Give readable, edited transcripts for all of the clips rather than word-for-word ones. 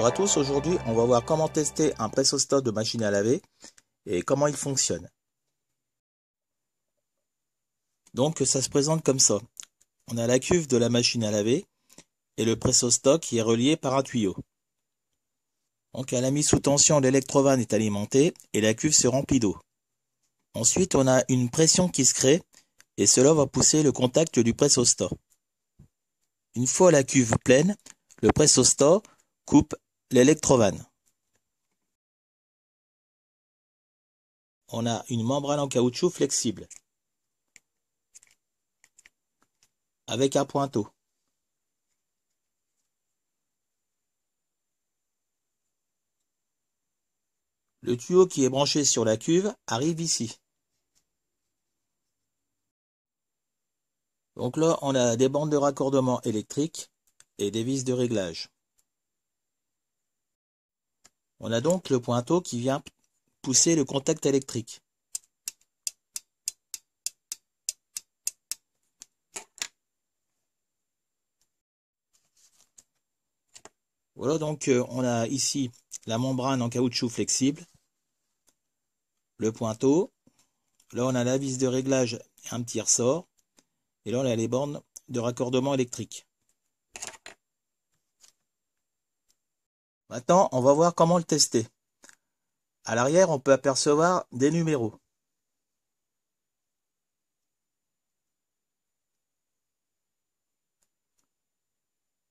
Bonjour à tous, aujourd'hui on va voir comment tester un pressostat de machine à laver et comment il fonctionne. Donc ça se présente comme ça. On a la cuve de la machine à laver et le pressostat qui est relié par un tuyau. Donc à la mise sous tension, l'électrovanne est alimenté et la cuve se remplit d'eau. Ensuite on a une pression qui se crée et cela va pousser le contact du pressostat. Une fois la cuve pleine, le pressostat coupe l'électrovanne. On a une membrane en caoutchouc flexible avec un pointeau. Le tuyau qui est branché sur la cuve arrive ici. Donc là, on a des bandes de raccordement électrique et des vis de réglage. On a donc le pointeau qui vient pousser le contact électrique. Voilà, donc on a ici la membrane en caoutchouc flexible, le pointeau. Là, on a la vis de réglage et un petit ressort. Et là, on a les bornes de raccordement électrique. Maintenant, on va voir comment le tester. À l'arrière, on peut apercevoir des numéros.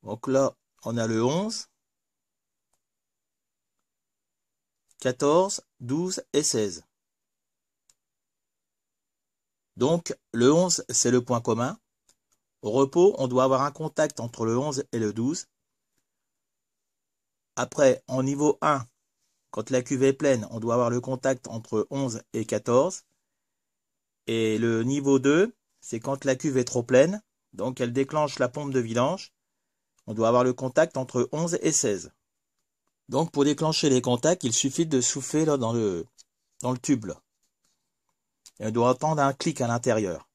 Donc là, on a le 11, 14, 12 et 16. Donc, le 11, c'est le point commun. Au repos, on doit avoir un contact entre le 11 et le 12. Après, en niveau 1, quand la cuve est pleine, on doit avoir le contact entre 11 et 14. Et le niveau 2, c'est quand la cuve est trop pleine, donc elle déclenche la pompe de vidange. On doit avoir le contact entre 11 et 16. Donc, pour déclencher les contacts, il suffit de souffler là, dans le tube. Là. Et on doit entendre un clic à l'intérieur.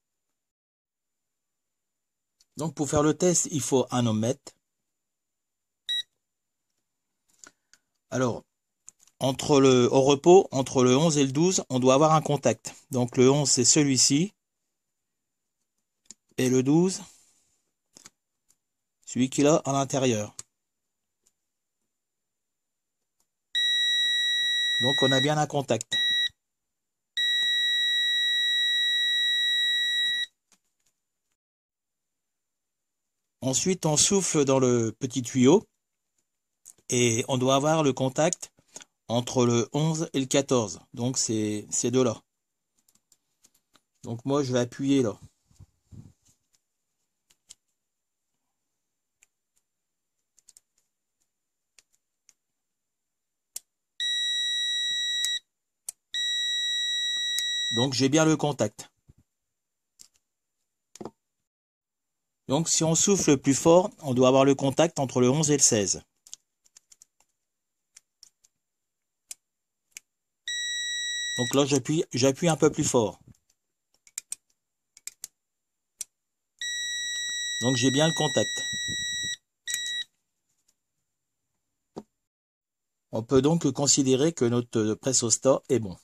Donc pour faire le test, il faut un ohmmètre. Alors, au repos, entre le 11 et le 12, on doit avoir un contact. Donc le 11, c'est celui-ci. Et le 12, celui qui est là à l'intérieur. Donc on a bien un contact. Ensuite, on souffle dans le petit tuyau. Et on doit avoir le contact entre le 11 et le 14. Donc c'est ces deux-là. Donc moi, je vais appuyer là. Donc j'ai bien le contact. Donc si on souffle plus fort, on doit avoir le contact entre le 11 et le 16. Donc là, j'appuie un peu plus fort. Donc j'ai bien le contact. On peut donc considérer que notre pressostat est bon.